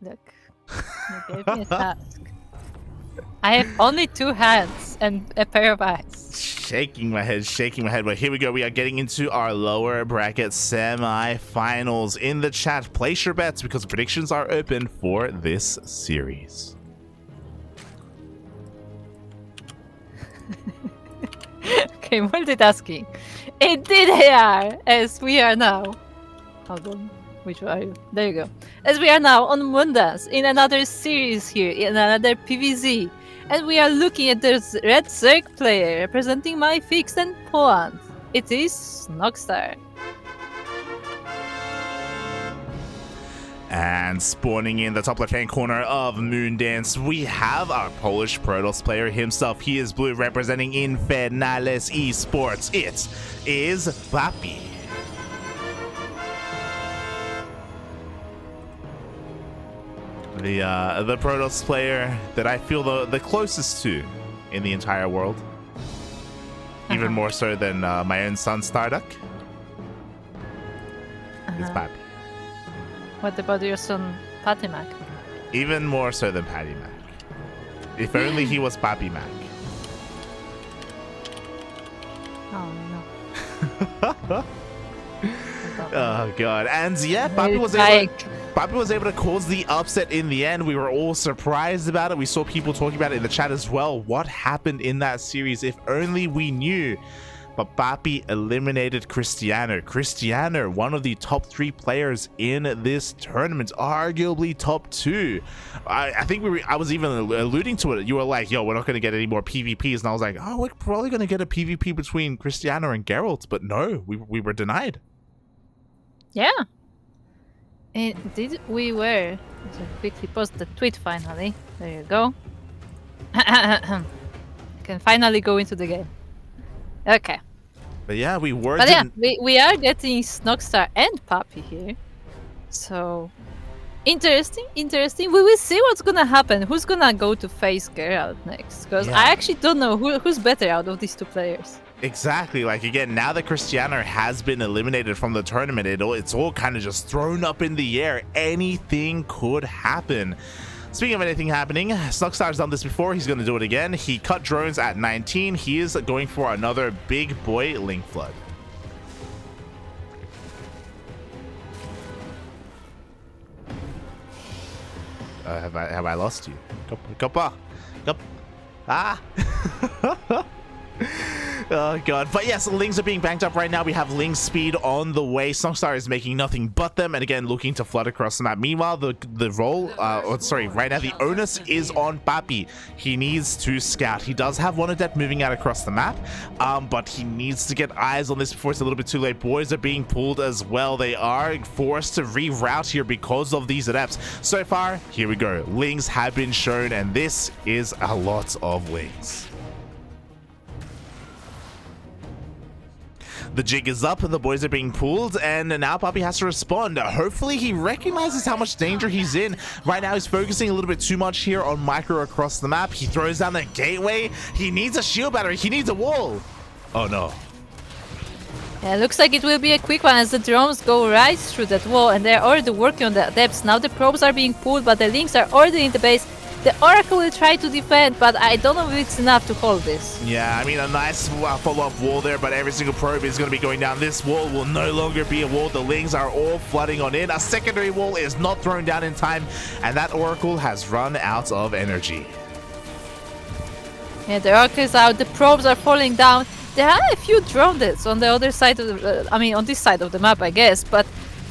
Look, you gave me a task. I have only 2 hands and a pair of eyes. Shaking my head. But here we go. We are getting into our lower bracket semi-finals. In the chat, place your bets because predictions are open for this series. Okay, multitasking. Indeed they are, as we are now. Hold on. Which one are you? There you go. As we are now on Mundas in another series here, in another PvZ. And we are looking at this red Zerg player representing my fixed and Poland. It is Snoxtar. And spawning in the top left-hand corner of Moondance, we have our Polish Protoss player himself. He is blue, representing Infernales Esports. It is PAPI. The Protoss player that I feel the closest to in the entire world. Even more so than my own son, Starduck. It's PAPI. What about your son, Patty Mac? Even more so than Patty Mac. If only he was Pappy Mac. Oh no. Oh god. And yeah, Pappy was able to cause the upset in the end. We were all surprised about it. We saw people talking about it in the chat as well. What happened in that series? If only we knew. But Papi eliminated Cristiano. Cristiano, one of the top 3 players in this tournament, arguably top 2. I think I was even alluding to it. You were like, yo, we're not going to get any more PvPs. And I was like, oh, we're probably going to get a PvP between Cristiano and Geralt. But no, we were denied. Yeah. Indeed we were. So quickly post the tweet finally. There you go. I can finally go into the game. Okay. But yeah, we were. But yeah, we are getting Snoxtar and Papi here. So interesting. We will see what's gonna happen. Who's gonna go to face Geralt next? Because I actually don't know who's better out of these 2 players. Exactly. Like, again, now that Cristiano has been eliminated from the tournament, it's all kind of just thrown up in the air. Anything could happen. Speaking of anything happening, Snoxtar's done this before. He's going to do it again. He cut drones at 19. He is going for another big boy Link Flood. Have I lost you? Oh god. But yes, Lings are being banked up right now. We have Ling speed on the way. Snoxtar is making nothing but them, and again looking to flood across the map. Meanwhile, right now the onus is on Papi. He needs to scout. He does have one adept moving out across the map, but he needs to get eyes on this before it's a little bit too late. Boys are being pulled as well. They are forced to reroute here because of these adepts. So far, here we go. Lings have been shown, and this is a lot of Lings. The jig is up, the boys are being pulled, and now Papi has to respond. Hopefully he recognizes how much danger he's in. Right now he's focusing a little bit too much here on Micro across the map. He throws down the gateway. He needs a shield battery. He needs a wall. Oh no. Yeah, looks like it will be a quick one as the drones go right through that wall, and they're already working on the adepts. Now the probes are being pulled, but the Links are already in the base. The Oracle will try to defend, but I don't know if it's enough to hold this. Yeah, I mean, a nice follow-up wall there, but every single probe is going to be going down. This wall will no longer be a wall. The Lings are all flooding on in. A secondary wall is not thrown down in time, and that Oracle has run out of energy. Yeah, the Oracle is out. The probes are falling down. There are a few drone deaths on the other side of the... on this side of the map, I guess, but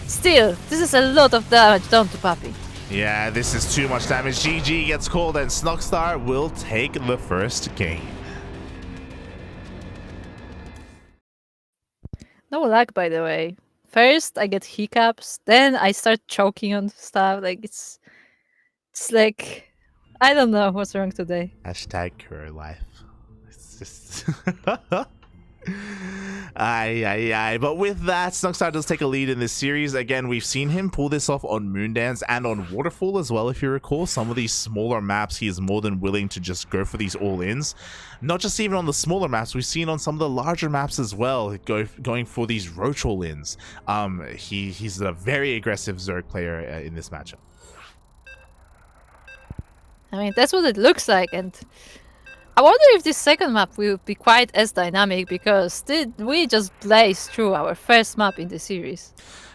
still, this is a lot of damage done to Papi. Yeah, this is too much damage. GG gets called, and Snoxtar will take the first game. No luck, by the way. First, I get hiccups, then I start choking on stuff. Like, it's like... I don't know what's wrong today. Hashtag Kuro life. It's just... Aye. But with that, Snoxtar does take a lead in this series. Again, we've seen him pull this off on Moondance and on Waterfall as well. If you recall, some of these smaller maps, he is more than willing to just go for these all-ins. Not just even on the smaller maps, we've seen on some of the larger maps as well, going for these roach all-ins. He's a very aggressive Zerg player in this matchup. I mean, that's what it looks like, and I wonder if this second map will be quite as dynamic because we just blazed through our first map in the series.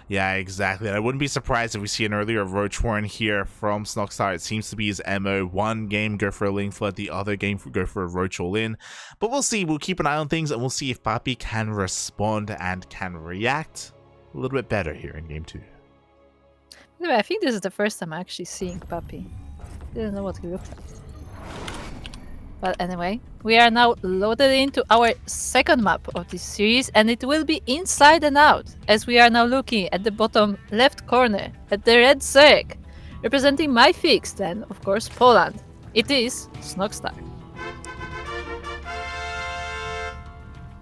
Yeah, exactly. And I wouldn't be surprised if we see an earlier Roach Warren here from Snoxtar. It seems to be his MO. One game, go for a Ling Flood. The other game, go for a Roach All In. But we'll see. We'll keep an eye on things, and we'll see if PAPI can respond and can react a little bit better here in Game 2. Anyway, I think this is the first time I'm actually seeing PAPI. Didn't know what he looked like. But anyway, we are now loaded into our second map of this series, and it will be inside and out, as we are now looking at the bottom left corner at the red circle, representing my fixed and, of course, Poland. It is Snoxtar.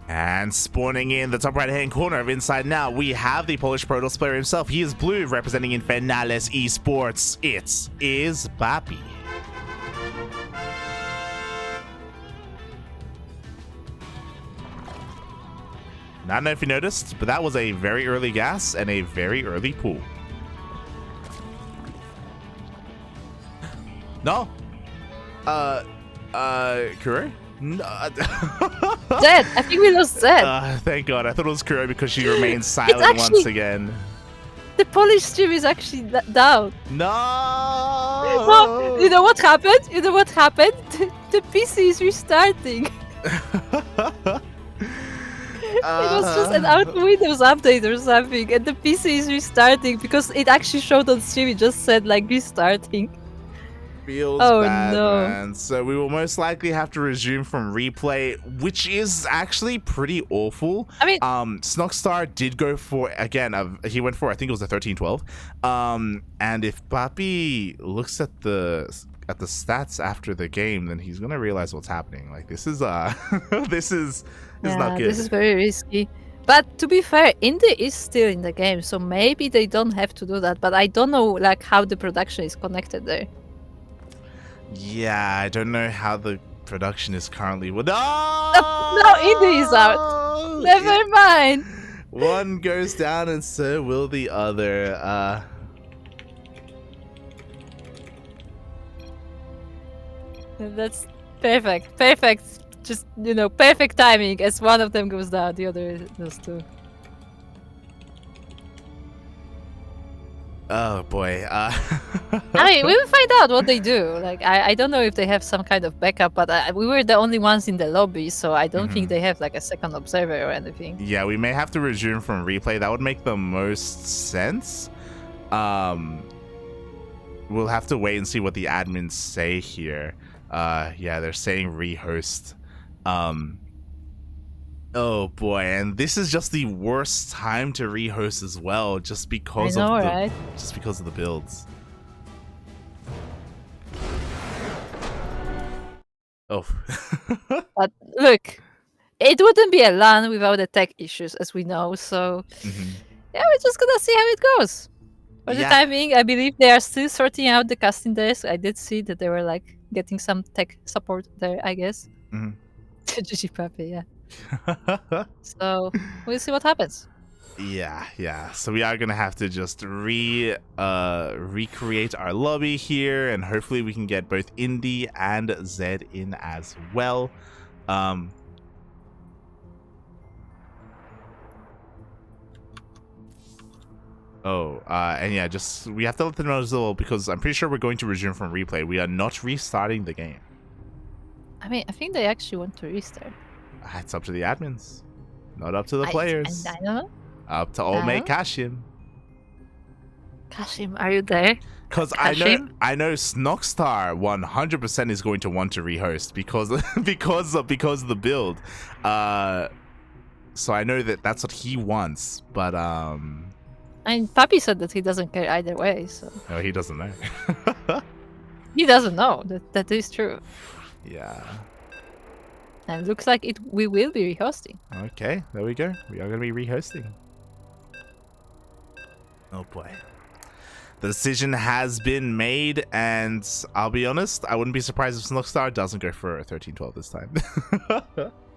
And spawning in the top right-hand corner of Inside Now, we have the Polish Protoss player himself. He is blue, representing Infernales Esports. It is PAPI. I don't know if you noticed, but that was a very early gas and a very early pool. No. Kuro? No. Zed! I think we lost Zed. Thank God. I thought it was Kuro because she remained silent once again. The Polish stream is actually down. No! No! You know what happened? You know what happened? The PC is restarting. It was just an out Windows update or something, and the PC is restarting because it actually showed on stream. It just said like restarting. Feels oh bad, no! Man. So we will most likely have to resume from replay, which is actually pretty awful. I mean, Snoxtar did go for again. He went for I think it was a 13-12. And if PAPI looks at the stats after the game, then he's gonna realize what's happening. Like this is this is not good. This is very risky. But to be fair, Indy is still in the game, so maybe they don't have to do that. But I don't know like how the production is connected there. Yeah, I don't know how the production is currently. No, Indy is out. Never mind. One goes down, and so will the other. That's perfect. Perfect. Just, perfect timing. As one of them goes down, the other does too. Oh boy. I mean, we will find out what they do. Like, I don't know if they have some kind of backup, but we were the only ones in the lobby, so I don't think they have like a second observer or anything. Yeah, we may have to resume from replay. That would make the most sense. We'll have to wait and see what the admins say here. Yeah, they're saying rehost. Oh boy, and this is just the worst time to rehost as well, just because of the builds. Oh. But look, it wouldn't be a LAN without the tech issues, as we know. So yeah, we're just gonna see how it goes. For the time being, I believe they are still sorting out the casting desk. I did see that they were like getting some tech support there, I guess. GG PAPI, yeah. So we'll see what happens. Yeah. So we are gonna have to just recreate our lobby here, and hopefully we can get both Indy and Zed in as well. And yeah, just we have to let them know as well, because I'm pretty sure we're going to resume from replay. We are not restarting the game. I mean, I think they actually want to restart. It's up to the admins, not up to the players. I don't know. Up to old mate Kashim. Kashim, are you there? Because I know Snoxtar 100% is going to want to rehost because of the build. So I know that that's what he wants, but And PAPI said that he doesn't care either way, so. No, he doesn't know. He doesn't know. That is true. Yeah. And looks like we will be rehosting. Okay, there we go. We are going to be rehosting. Oh boy. The decision has been made, and I'll be honest, I wouldn't be surprised if Snoxtar doesn't go for a 13-12 this time.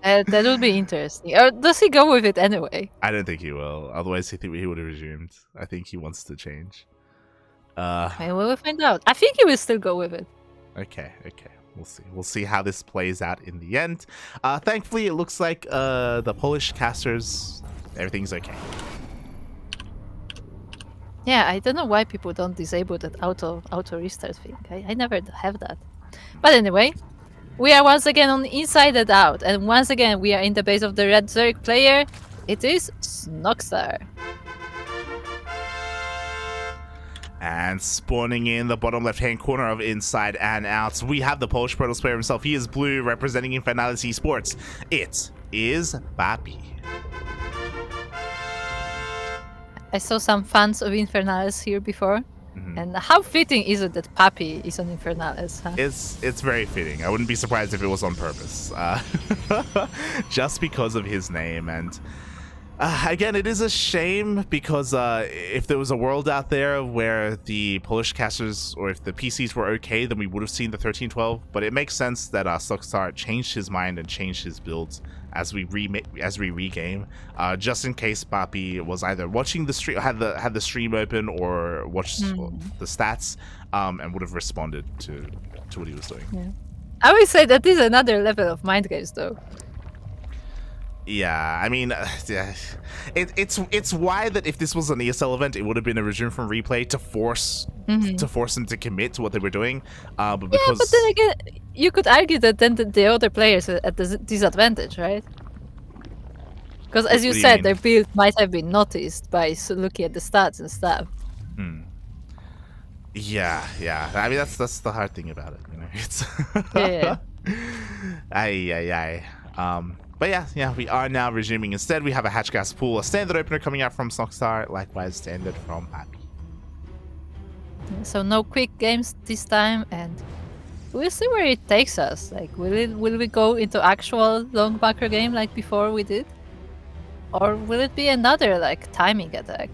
That would be interesting. Or does he go with it anyway? I don't think he will. Otherwise, he would have resumed. I think he wants to change. Maybe we'll find out. I think he will still go with it. Okay. We'll see how this plays out in the end. Thankfully, it looks like the Polish casters, everything's okay. Yeah, I don't know why people don't disable that auto restart thing. I never have that. But anyway, we are once again on Inside and Out, and once again we are in the base of the red Zerg player. It is Snoxtar. And spawning in the bottom left-hand corner of Inside and Out, we have the Polish Protoss player himself. He is blue, representing Infernalis Esports. It is PAPI. I saw some fans of Infernalis here before. And how fitting is it that PAPI is on Infernalis? Huh? It's very fitting. I wouldn't be surprised if it was on purpose. Just because of his name. And again, it is a shame because if there was a world out there where the Polish casters or if the PCs were okay, then we would have seen the 1312. But it makes sense that Snoxtar changed his mind and changed his builds as we regame, just in case PAPI was either watching the stream, had the stream open, or watched the stats, and would have responded to what he was doing. Yeah. I would say that is another level of mind games, though. Yeah, I mean, yeah, it's why that if this was an ESL event, it would have been a resume from replay to force them to commit to what they were doing. But because yeah, but then again, you could argue that then the other players are at the disadvantage, right? Because as you said, their build might have been noticed by looking at the stats and stuff. Yeah. I mean, that's the hard thing about it, you know. It's But yeah, we are now resuming. Instead, we have a hatch gas pool, a standard opener coming out from Snoxtar, likewise standard from PAPI. So no quick games this time, and we'll see where it takes us. Like, will we go into actual long macro game like before we did, or will it be another like timing attack?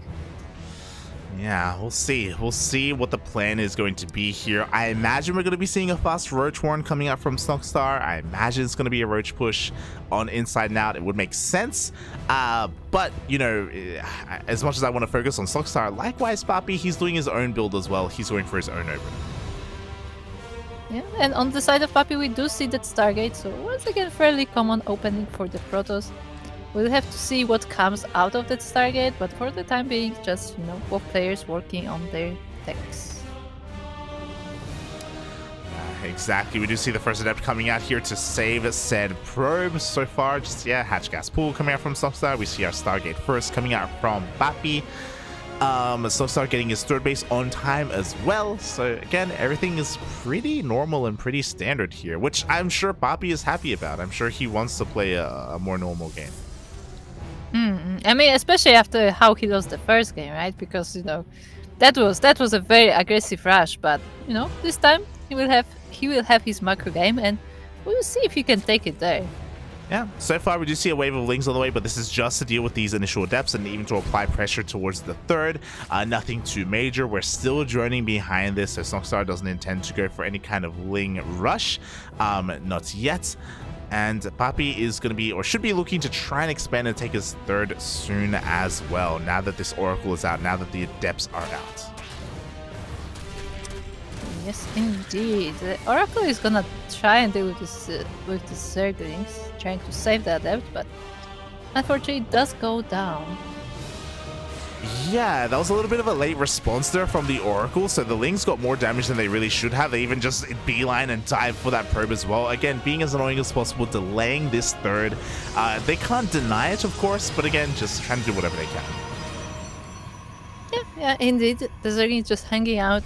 Yeah, we'll see. We'll see what the plan is going to be here. I imagine we're going to be seeing a fast Roach Warren coming out from Snoxtar. I imagine it's going to be a Roach push on Inside and Out. It would make sense. But, you know, as much as I want to focus on Snoxtar, likewise, PAPI, he's doing his own build as well. He's going for his own opener. Yeah, and on the side of PAPI, we do see that Stargate. So once again, fairly common opening for the Protoss. We'll have to see what comes out of that Stargate, but for the time being, just, you know, both players working on their techs. Exactly, we do see the first adept coming out here to save said probe. So far, just, yeah, hatch gas pool coming out from Snoxtar. We see our Stargate first coming out from PAPI. Snoxtar getting his third base on time as well. So again, everything is pretty normal and pretty standard here, which I'm sure PAPI is happy about. I'm sure he wants to play a more normal game. I mean, especially after how he lost the first game, right? Because, you know, that was a very aggressive rush. But, you know, this time he will have his macro game, and we'll see if he can take it there. Yeah, so far we do see a wave of Lings on the way, but this is just to deal with these initial adepts and even to apply pressure towards the third. Nothing too major. We're still droning behind this, so Snoxtar doesn't intend to go for any kind of Ling rush. Not yet. And PAPI is going to be, or should be, looking to try and expand and take his third soon as well, now that this Oracle is out, now that the Adepts are out. Yes, indeed. The Oracle is going to try and deal with the Zerglings, trying to save the Adept, but unfortunately it does go down. Yeah, that was a little bit of a late response there from the Oracle, so the Lings got more damage than they really should have. They even just beeline and dive for that probe as well. Again, being as annoying as possible, delaying this third. They can't deny it, of course, but again, just trying to do whatever they can. Yeah, indeed. The Zerglings just hanging out.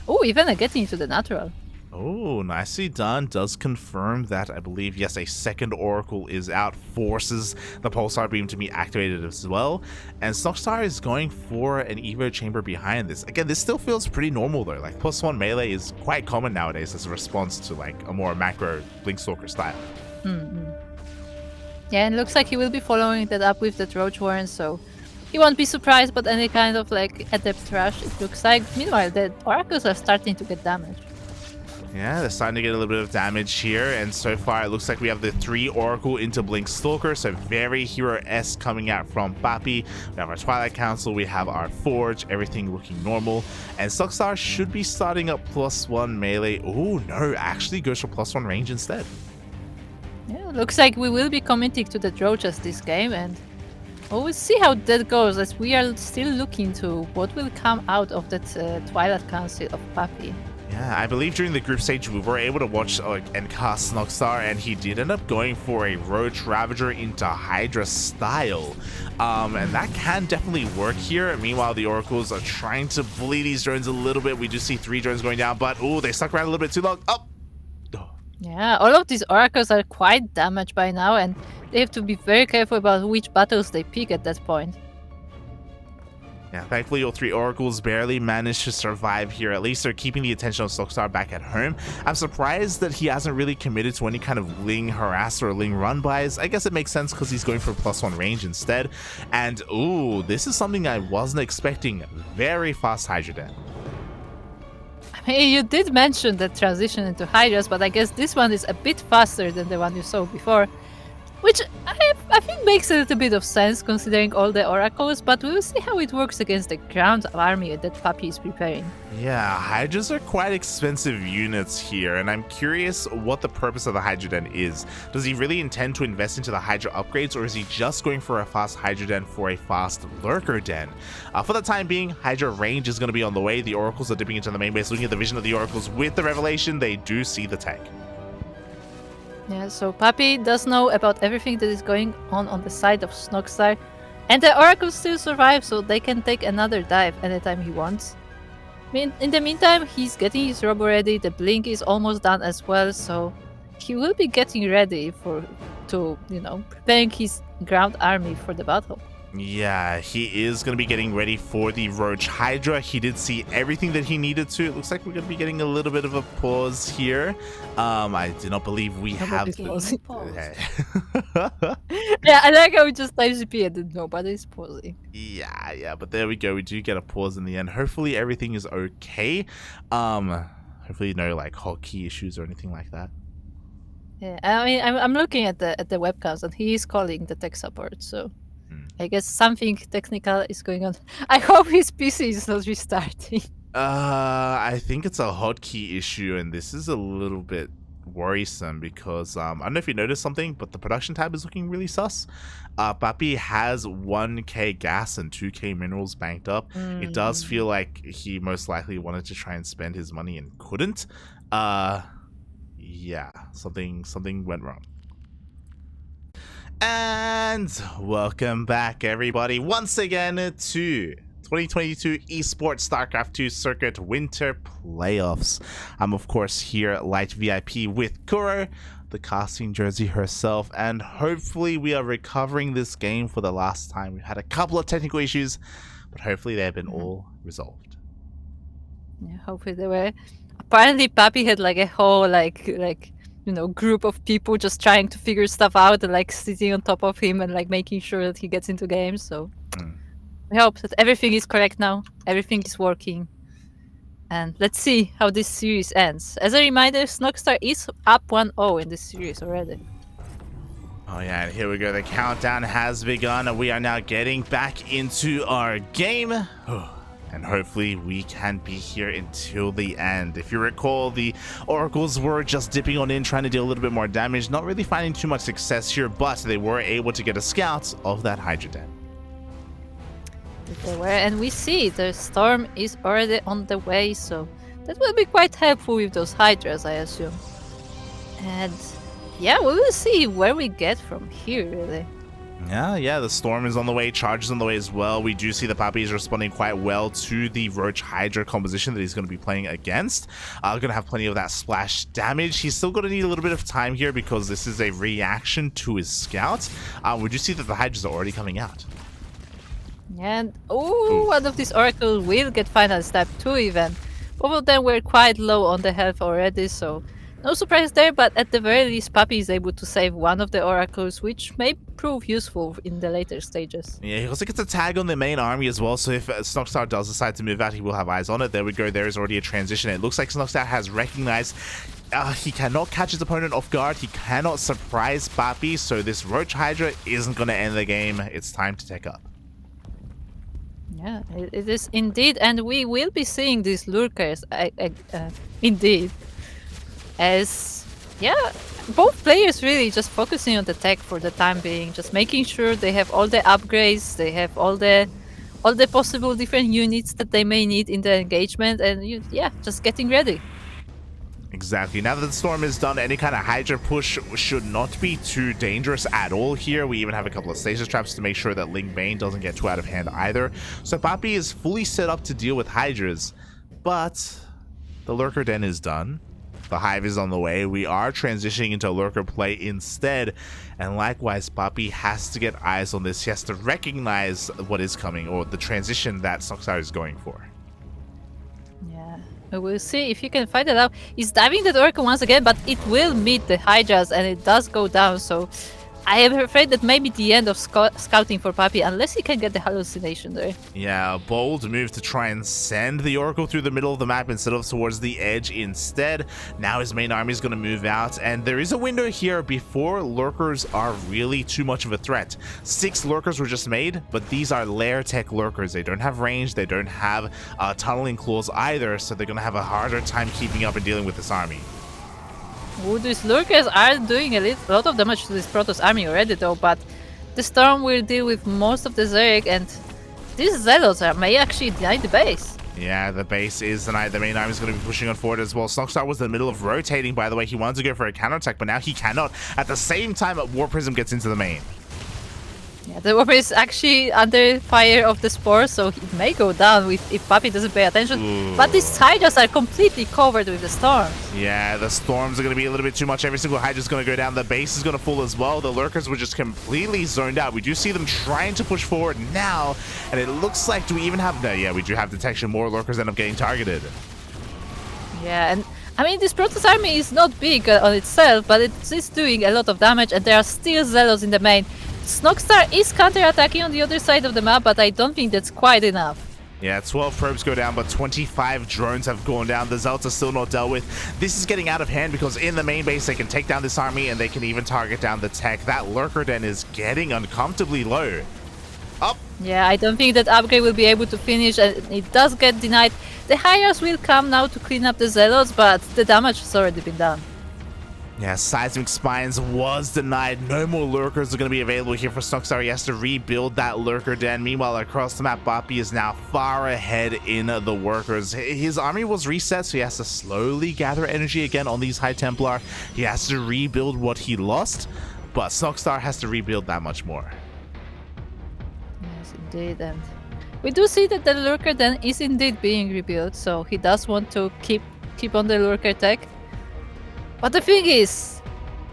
Oh, even getting into the natural. Oh, nicely done. Does confirm that, I believe, yes, a second Oracle is out, forces the Pulsar Beam to be activated as well. And Snoxtar is going for an Evo Chamber behind this. Again, this still feels pretty normal, though. Like, +1 melee is quite common nowadays as a response to, like, a more macro Blinkstalker style. Yeah, and it looks like he will be following that up with the Roach Warren, so he won't be surprised by any kind of, like, Adept rush, it looks like. Meanwhile, the Oracles are starting to get damaged. Yeah, they're starting to get a little bit of damage here, and so far it looks like we have the 3 Oracle into Blink Stalker, so very hero-esque coming out from PAPI. We have our Twilight Council, we have our Forge, everything looking normal, and Snoxtar should be starting up +1 melee. Oh no, actually goes for +1 range instead. Yeah, looks like we will be committing to the Drojas this game, and we'll see how that goes, as we are still looking to what will come out of that Twilight Council of PAPI. Yeah, I believe during the group stage we were able to watch and cast Snoxtar, and he did end up going for a Roach Ravager into Hydra style. And that can definitely work here. Meanwhile, the Oracles are trying to bully these drones a little bit. We do see 3 drones going down, but oh, they stuck around a little bit too long. Oh! Yeah, all of these Oracles are quite damaged by now, and they have to be very careful about which battles they pick at that point. Yeah, thankfully all 3 Oracles barely managed to survive here. At least they're keeping the attention of Snoxtar back at home. I'm surprised that he hasn't really committed to any kind of Ling harass or Ling run buys. I guess it makes sense because he's going for +1 range instead. And ooh, this is something I wasn't expecting. Very fast Hydra Den. I mean, you did mention the transition into Hydras, but I guess this one is a bit faster than the one you saw before. Which I think makes a little bit of sense considering all the Oracles, but we'll see how it works against the ground army that PAPI is preparing. Yeah, Hydras are quite expensive units here, and I'm curious what the purpose of the Hydra Den is. Does he really intend to invest into the Hydra upgrades, or is he just going for a fast Hydra Den for a fast Lurker Den? For the time being, Hydra range is going to be on the way. The Oracles are dipping into the main base, looking at the vision of the Oracles. With the Revelation, they do see the tech. Yeah, so PAPI does know about everything that is going on the side of Snoxtar, and the Oracle still survive, so they can take another dive anytime he wants. I mean, in the meantime, he's getting his robo ready, the blink is almost done as well, so he will be getting ready preparing his ground army for the battle. Yeah, he is going to be getting ready for the Roach Hydra. He did see everything that he needed to. It looks like we're going to be getting a little bit of a pause here. I do not believe we have... Okay. Yeah, I like how we just type CP and nobody's pausing. Yeah, but there we go. We do get a pause in the end. Hopefully everything is okay. Hopefully no like hotkey issues or anything like that. Yeah, I mean, I'm looking at the webcams and he is calling the tech support, so... I guess something technical is going on. I hope his PC is not restarting. I think it's a hotkey issue, and this is a little bit worrisome because I don't know if you noticed something, but the production tab is looking really sus. PAPI has 1k gas and 2k minerals banked up. It does feel like he most likely wanted to try and spend his money and couldn't. Yeah, something went wrong. And welcome back, everybody, once again to 2022 Esports StarCraft 2 Circuit Winter Playoffs. I'm, of course, here at Light VIP with Kuro, the casting jersey herself, and hopefully we are recovering this game for the last time. We've had a couple of technical issues, but hopefully they have been all resolved. Yeah, hopefully they were. Apparently, PAPI had like a whole group of people just trying to figure stuff out and like sitting on top of him and like making sure that he gets into games. So we hope that everything is correct now, everything is working, and let's see how this series ends. As a reminder, Snoxtar is up 1-0 in this series already. Oh yeah, and here we go. The countdown has begun, and we are now getting back into our game. And hopefully we can be here until the end. If you recall, the Oracles were just dipping on in, trying to deal a little bit more damage, not really finding too much success here, but they were able to get a scout of that Hydra Den. They were, and we see the storm is already on the way, so that will be quite helpful with those Hydras, I assume. And yeah, we will see where we get from here, really. Yeah, the storm is on the way, charge is on the way as well. We do see the PAPI is responding quite well to the Roach Hydra composition that he's going to be playing against. Going to have plenty of that splash damage. He's still going to need a little bit of time here because this is a reaction to his scout. We do see that the Hydras are already coming out. And one of these Oracles will get final stab too even. Both of them were quite low on the health already, so No surprise there, but at the very least, PAPI is able to save one of the oracles, which may prove useful in the later stages. Yeah, he also gets a tag on the main army as well, so if Snoxtar does decide to move out, he will have eyes on it. There we go, there is already a transition. It looks like Snoxtar has recognized he cannot catch his opponent off guard, he cannot surprise PAPI, so this Roach Hydra isn't going to end the game. It's time to take up. Yeah, it is indeed, and we will be seeing these lurkers, indeed. As, yeah, both players really just focusing on the tech for the time being, just making sure they have all the upgrades, they have all the possible different units that they may need in the engagement, and yeah, just getting ready. Exactly. Now that the storm is done, any kind of Hydra push should not be too dangerous at all here. We even have a couple of stasis traps to make sure that Ling Bane doesn't get too out of hand either. So PAPI is fully set up to deal with Hydras, but the Lurker Den is done. The Hive is on the way. We are transitioning into Lurker play instead. And likewise, PAPI has to get eyes on this. He has to recognize what is coming, or the transition that Snoxtar is going for. Yeah, we'll see if he can fight it out. He's diving the Oracle once again, but it will meet the Hydras and it does go down. So I am afraid that maybe the end of scouting for PAPI, unless he can get the hallucination there. Yeah, a bold move to try and send the Oracle through the middle of the map instead of towards the edge instead. Now his main army is going to move out, and there is a window here before Lurkers are really too much of a threat. 6 Lurkers were just made, but these are lair tech Lurkers. They don't have range, they don't have tunneling claws either, so they're going to have a harder time keeping up and dealing with this army. Ooh, these lurkers are doing a lot of damage to this Protoss army already though, but the Storm will deal with most of the Zerg, and these Zealots may actually deny the base. Yeah, the base is denied. The main army is going to be pushing on forward as well. Snoxtar was in the middle of rotating, by the way. He wanted to go for a counterattack, but now he cannot. At the same time, War Prism gets into the main. Yeah, the Warper is actually under fire of the Spore, so it may go down if PAPI doesn't pay attention. Ooh. But these Hydras are completely covered with the Storms. Yeah, the Storms are going to be a little bit too much. Every single Hydra is going to go down. The base is going to fall as well. The Lurkers were just completely zoned out. We do see them trying to push forward now, and it looks like, do we even have... No, yeah, we do have detection. More Lurkers end up getting targeted. Yeah, and I mean, this Protoss army is not big on itself, but it is doing a lot of damage, and there are still Zealots in the main. Snoxtar is counter-attacking on the other side of the map, but I don't think that's quite enough. Yeah, 12 probes go down, but 25 drones have gone down. The Zealots are still not dealt with. This is getting out of hand because in the main base, they can take down this army and they can even target down the tech. That Lurker Den is getting uncomfortably low. Up. Yeah, I don't think that upgrade will be able to finish, and it does get denied. The Hydras will come now to clean up the Zealots, but the damage has already been done. Yeah, Seismic Spines was denied. No more Lurkers are going to be available here for Snoxtar. He has to rebuild that Lurker Den. Meanwhile, across the map, PAPI is now far ahead in the workers. His army was reset, so he has to slowly gather energy again on these High Templar. He has to rebuild what he lost, but Snoxtar has to rebuild that much more. Yes, indeed, and we do see that the Lurker Den is indeed being rebuilt, so he does want to keep on the Lurker tech. But the thing is,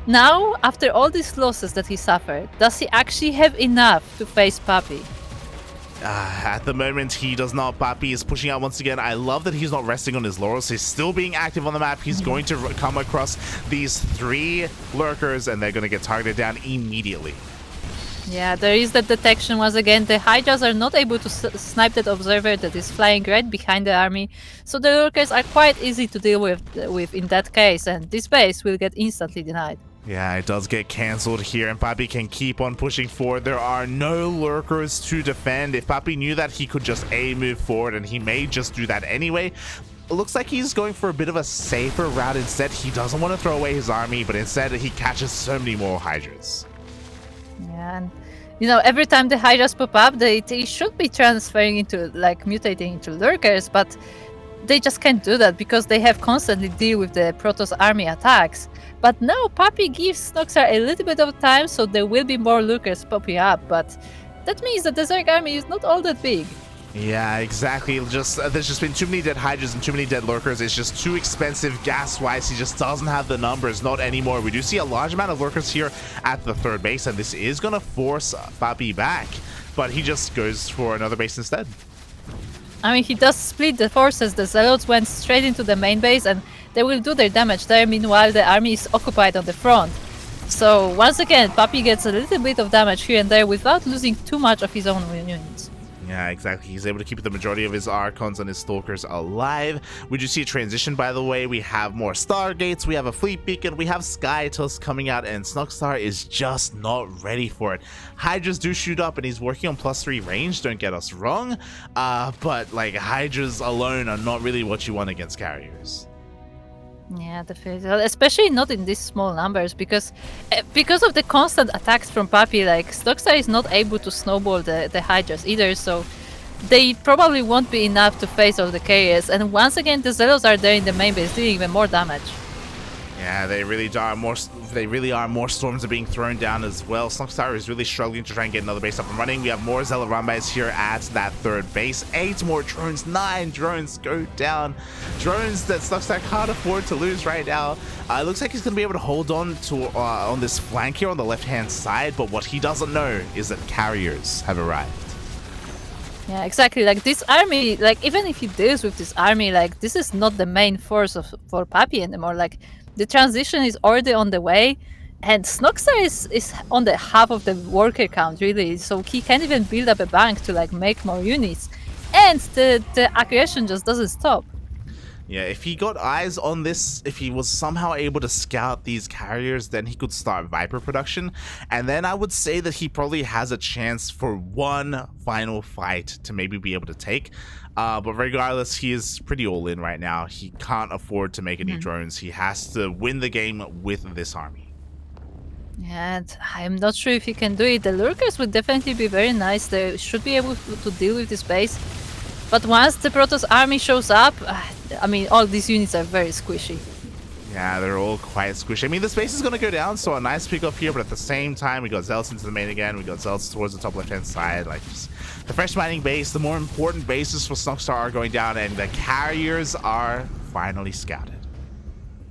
now, after all these losses that he suffered, does he actually have enough to face PAPI? At the moment, he does not. PAPI is pushing out once again. I love that he's not resting on his laurels. He's still being active on the map. He's going to come across these 3 Lurkers, and they're going to get targeted down immediately. Yeah, there is that detection once again. The Hydras are not able to snipe that observer that is flying right behind the army, so the Lurkers are quite easy to deal with in that case, and this base will get instantly denied. Yeah, it does get cancelled here, and PAPI can keep on pushing forward. There are no Lurkers to defend. If PAPI knew that, he could just move forward, and he may just do that anyway. It looks like he's going for a bit of a safer route instead. He doesn't want to throw away his army, but instead he catches so many more Hydras. Yeah, and you know, every time the Hydras pop up, they should be transferring into, like, mutating into Lurkers, but they just can't do that because they have constantly deal with the Protoss army attacks. But now PAPI gives Snoxtar a little bit of time, so there will be more Lurkers popping up, but that means that the Zerg army is not all that big. Yeah, exactly. There's just been too many dead Hydras and too many dead Lurkers. It's just too expensive gas-wise. He just doesn't have the numbers, not anymore. We do see a large amount of Lurkers here at the 3rd base, and this is going to force PAPI back, but he just goes for another base instead. I mean, he does split the forces. The Zealots went straight into the main base and they will do their damage there. Meanwhile, the army is occupied on the front. So once again, PAPI gets a little bit of damage here and there without losing too much of his own units. Yeah, exactly. He's able to keep the majority of his Archons and his Stalkers alive. We do see a transition, by the way. We have more Stargates, we have a Fleet Beacon, we have Sky Tusk coming out, and Snoxtar is just not ready for it. Hydras do shoot up, and he's working on +3 range, don't get us wrong. But, like, Hydras alone are not really what you want against carriers. Yeah, definitely. Especially not in these small numbers, because of the constant attacks from PAPI, like Snoxtar is not able to snowball the Hydras either, so they probably won't be enough to face all the carriers. And once again, the Zealots are there in the main base, doing even more damage. Yeah, they really are. More storms are being thrown down as well. Snoxtar is really struggling to try and get another base up and running. We have more Zealot Rambais here at that third base. 8 more drones, 9 drones go down. Drones that Snoxtar can't afford to lose right now. It looks like he's going to be able to hold on to on this flank here on the left-hand side, but what he doesn't know is that carriers have arrived. Yeah, exactly. Like this army, like even if he deals with this army, like this is not the main force for PAPI anymore. Like the transition is already on the way, and Snoxtar is on the half of the worker count really, so he can't even build up a bank to like make more units, and the aggression just doesn't stop. Yeah, if he got eyes on this, if he was somehow able to scout these carriers, then he could start Viper production. And then I would say that he probably has a chance for one final fight to maybe be able to take. But regardless, he is pretty all in right now. He can't afford to make any drones. He has to win the game with this army. Yeah, and I'm not sure if he can do it. The Lurkers would definitely be very nice. They should be able to deal with this base. But once the Protoss army shows up, I mean, all these units are very squishy. Yeah, they're all quite squishy. I mean, the space is going to go down, so a nice pick up here, but at the same time, we got Zealots into the main again. We got Zealots towards the top left-hand side. Like, just the fresh mining base, the more important bases for Snoxtar are going down, and the carriers are finally scouted.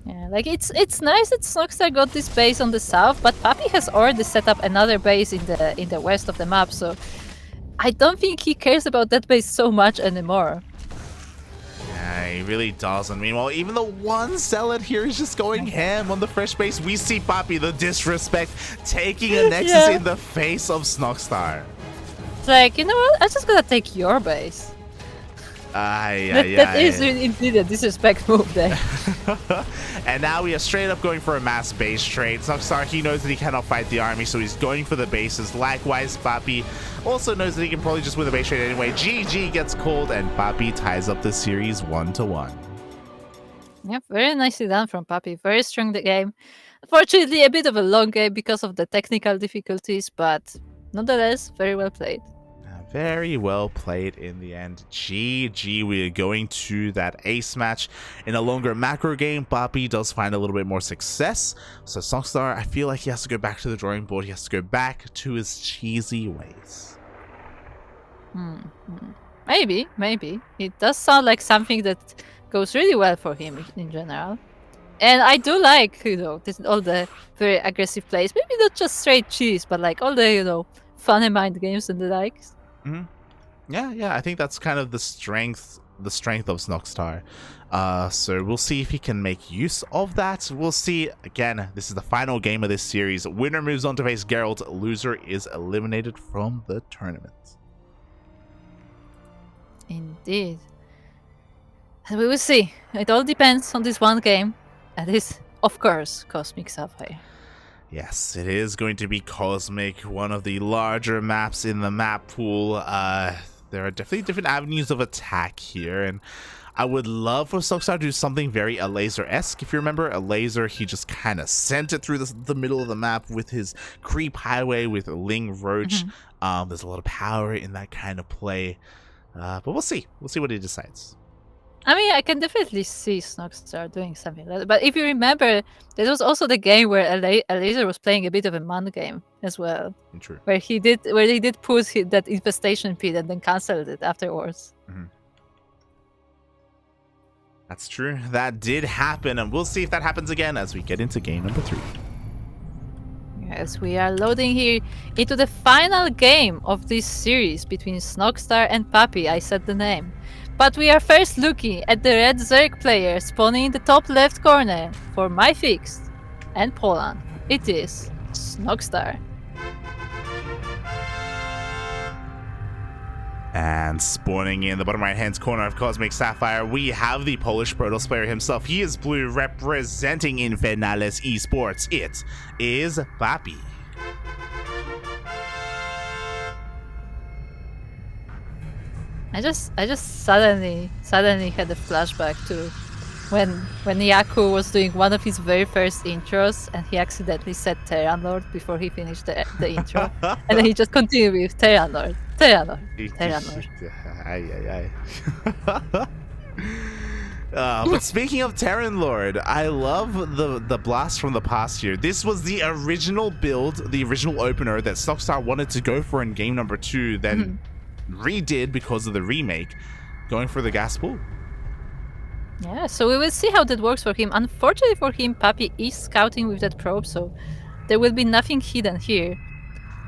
Yeah, like it's nice that Snoxtar got this base on the south, but PAPI has already set up another base in the west of the map, so I don't think he cares about that base so much anymore. Yeah, he really doesn't. Meanwhile, even the one Zealot here is just going ham on the fresh base. We see PAPI, the disrespect, taking a Nexus in the face of Snoxtar. It's like, you know what? I'm just gonna take your base. That is indeed a disrespect move there. And now we are straight up going for a mass base trade. Snoxtar, he knows that he cannot fight the army, so he's going for the bases. Likewise, PAPI also knows that he can probably just win the base trade anyway. GG gets called, and PAPI ties up the series 1-1. Yep, very nicely done from PAPI. Very strong the game. Unfortunately, a bit of a long game because of the technical difficulties, but nonetheless, very well played. Very well played in the end. GG, we are going to that ace match. In a longer macro game, PAPI does find a little bit more success. So Snoxtar, I feel like he has to go back to the drawing board. He has to go back to his cheesy ways. Maybe. It does sound like something that goes really well for him in general. And I do like, all the very aggressive plays. Maybe not just straight cheese, but like all the, fun and mind games and the likes. Yeah, I think that's kind of the strength of Snoxtar. So we'll see if he can make use of that. We'll see. Again, this is the final game of this series. Winner moves on to face Geralt. Loser is eliminated from the tournament. Indeed. And we will see. It all depends on this one game. That is, of course, Cosmic Sapphire. Yes, it is going to be Cosmic, one of the larger maps in the map pool. There are definitely different avenues of attack here, and I would love for Snoxtar to do something very Laser-esque. If you remember, a laser, he just kind of sent it through the middle of the map with his creep highway with Ling Roach. There's a lot of power in that kind of play, but we'll see. We'll see what he decides. I mean, I can definitely see Snoxtar doing something like that. But if you remember, there was also the game where a laser was playing a bit of a man game as well. True. Where he did push that infestation pit and then cancelled it afterwards. That's true. That did happen, and we'll see if that happens again as we get into game number 3. Yeah, Yes, we are loading here into the final game of this series between Snoxtar and PAPI. I said the name. But we are first looking at the red Zerg player spawning in the top left corner for my fixed and Poland. It is Snoxtar. And spawning in the bottom right-hand corner of Cosmic Sapphire, we have the Polish Protoss player himself. He is blue, representing Infernales Esports. It is PAPI. I just suddenly had a flashback to when Yaku was doing one of his very first intros and he accidentally said Terran Lord before he finished the intro. And then he just continued with Terran Lord, Terran Lord, Terran Lord. But speaking of Terran Lord, I love the blast from the past here. This was the original build, the original opener that Snoxtar wanted to go for in game number 2, then redid because of the remake, going for the gas pool. Yeah, so we will see how that works for him. Unfortunately for him, PAPI is scouting with that probe, so there will be nothing hidden here.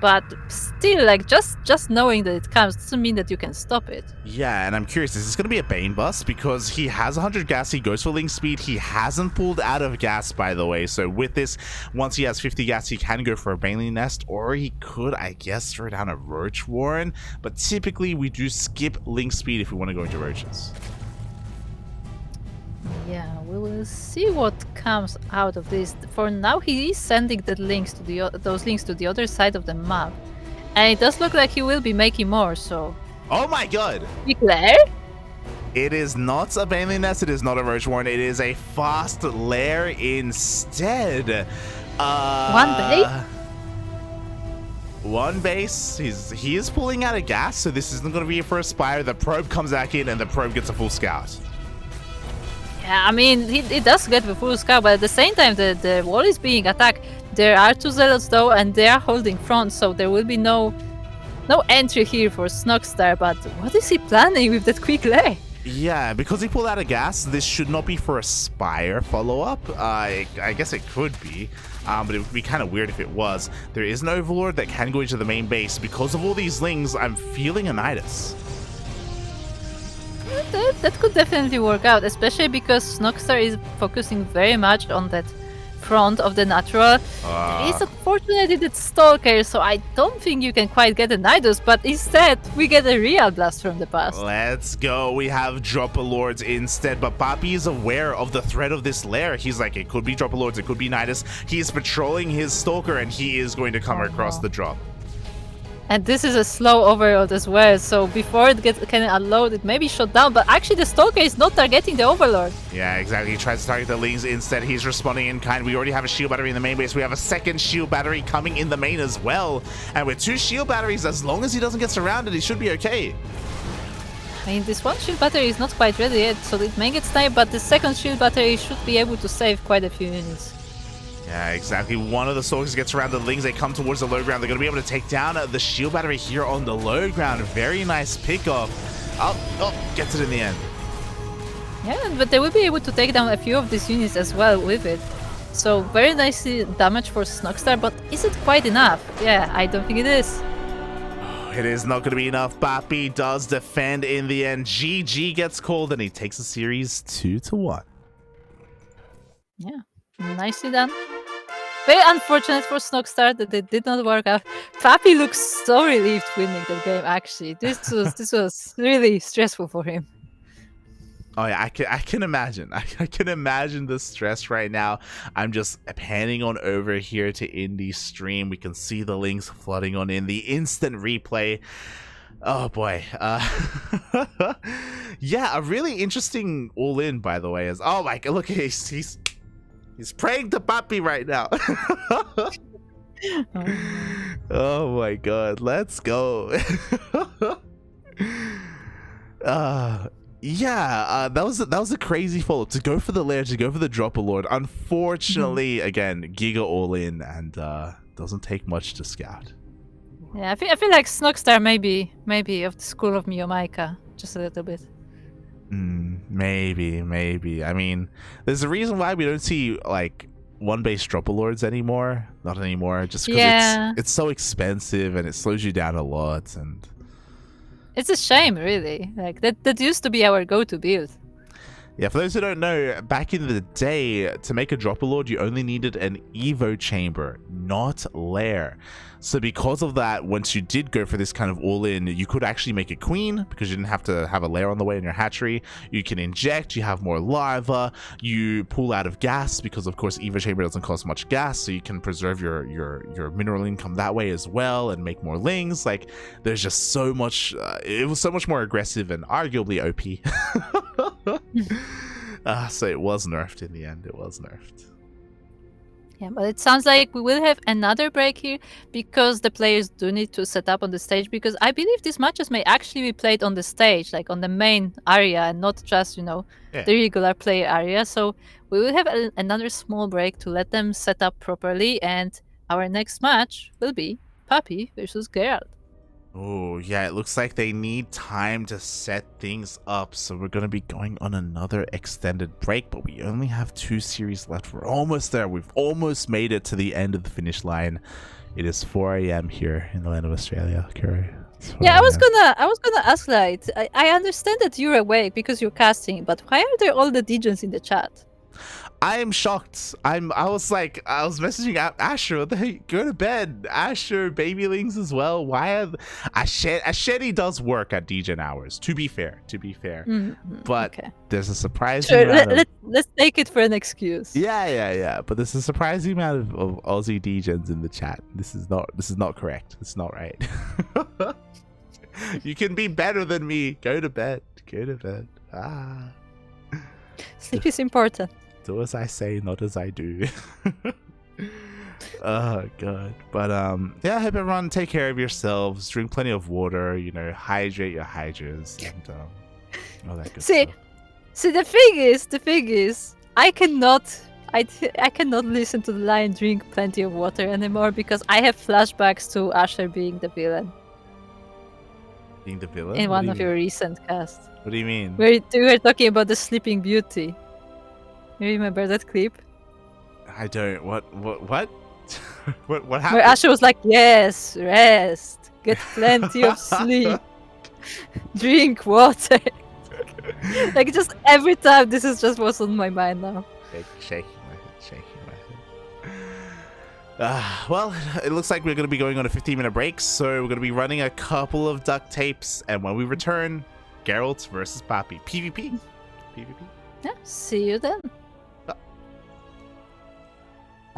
But still, like, just knowing that it comes doesn't mean that you can stop it. Yeah, and I'm curious, is this going to be a Bane bust? Because he has 100 gas, he goes for link speed, he hasn't pulled out of gas, by the way. So with this, once he has 50 gas, he can go for a Baneley Nest, or he could, I guess, throw down a Roach Warren. But typically, we do skip link speed if we want to go into Roaches. Yeah, we will see what comes out of this. For now, he is sending the links to those links to the other side of the map, and it does look like he will be making more. So, oh my god! Declare? It is not a Baneley Nest. It is not a Roach Warren. It is a fast lair instead. One base. One base. He is pulling out a gas, so this isn't going to be for a Spire. The probe comes back in, and the probe gets a full scout. Yeah, I mean, it does get the full scout, but at the same time, the wall is being attacked. There are 2 Zealots though, and they are holding front, so there will be no entry here for Snoxtar. But what is he planning with that quick lay? Yeah, because he pulled out a gas, this should not be for a Spire follow-up. I guess it could be, but it would be kind of weird if it was. There is an Overlord that can go into the main base. Because of all these lings, I'm feeling a Nidus. That could definitely work out, especially because Snoxtar is focusing very much on that front of the natural. It's unfortunately that Stalker, so I don't think you can quite get a Nidus, but instead we get a real blast from the past. Let's go. We have Dropper Lords instead, but PAPI is aware of the threat of this lair. He's like, it could be Dropper Lords, it could be Nidus. He is patrolling his Stalker, and he is going to come across the drop. And this is a slow overload as well, so before it can unload, it may be shot down, but actually the Stalker is not targeting the Overlord. Yeah, exactly. He tries to target the Lings. Instead, he's responding in kind. We already have a shield battery in the main base. We have a second shield battery coming in the main as well. And with 2 shield batteries, as long as he doesn't get surrounded, he should be okay. I mean, this one shield battery is not quite ready yet, so it may get sniped, but the second shield battery should be able to save quite a few units. Yeah, exactly. One of the Stalkers gets around the Lings. They come towards the low ground. They're going to be able to take down the shield battery here on the low ground. Very nice pickoff. Oh, gets it in the end. Yeah, but they will be able to take down a few of these units as well with it. So very nice damage for Snoxtar, but is it quite enough? Yeah, I don't think it is. It is not going to be enough. PAPI does defend in the end. GG gets called, and he takes the series 2-1. Yeah, nicely done. Very unfortunate for Snoxtar that it did not work out. PAPI looks so relieved winning that game, actually. This was really stressful for him. Oh yeah, I can imagine. I can imagine the stress right now. I'm just panning on over here to Indy's stream. We can see the links flooding on in the instant replay. Oh boy. Yeah, a really interesting all-in, by the way. Oh my god, look, he's praying to PAPI right now. Oh my god, let's go. Yeah, that was a crazy follow-up. To go for the lair, to go for the Dropper Lord. Unfortunately, again, Giga all in, and doesn't take much to scout. Yeah, I feel like Snoxtar maybe of the school of Miyomaika, just a little bit. Maybe. I mean, there's a reason why we don't see like one-base dropper lords anymore. Not anymore. Just because it's so expensive and it slows you down a lot. And it's a shame, really. Like that used to be our go-to build. Yeah, for those who don't know, back in the day, to make a dropper lord, you only needed an Evo chamber, not lair. So because of that, once you did go for this kind of all-in, you could actually make a queen because you didn't have to have a lair on the way in your hatchery. You can inject, you have more larva, you pull out of gas because of course Evo chamber doesn't cost much gas, so you can preserve your mineral income that way as well and make more lings. Like there's just so much, it was so much more aggressive and arguably OP. So it was nerfed in the end. It was nerfed. Yeah, but it sounds like we will have another break here because the players do need to set up on the stage, because I believe these matches may actually be played on the stage, like on the main area and not just, the regular player area. So we will have another small break to let them set up properly, and our next match will be PAPI versus Geralt. Oh, yeah, it looks like they need time to set things up, so we're going to be going on another extended break, but we only have 2 series left. We're almost there. We've almost made it to the end of the finish line. It is 4 a.m. here in the land of Australia, Kuro. Yeah, I was gonna ask that. I understand that you're awake because you're casting, but why are there all the DJs in the chat? I am shocked. I was messaging out Asher, hey, go to bed. Asher, babylings as well. Why are Asheri does work at DJ hours, to be fair. But there's a surprising amount let's take it for an excuse. Yeah. But there's a surprising amount of Aussie DJs in the chat. This is not correct. It's not right. You can be better than me. Go to bed. Sleep is important. Do as I say, not as I do. Oh god. But yeah, I hope everyone take care of yourselves, drink plenty of water, hydrate your hydras, and all that good stuff. See, the thing is, I cannot listen to the line "drink plenty of water" anymore because I have flashbacks to Asher being the villain. Being the villain? In one of your recent casts. What do you mean? Where you were talking about the Sleeping Beauty. You remember that clip? I don't. What? what happened? Where Asher was like, "Yes, rest, get plenty of sleep, drink water." Like just every time, this is just what's on my mind now. Shaking my head. Well, it looks like we're going to be going on a 15-minute break, so we're going to be running a couple of duct tapes, and when we return, Geralt versus PAPI. PvP. Yeah, see you then.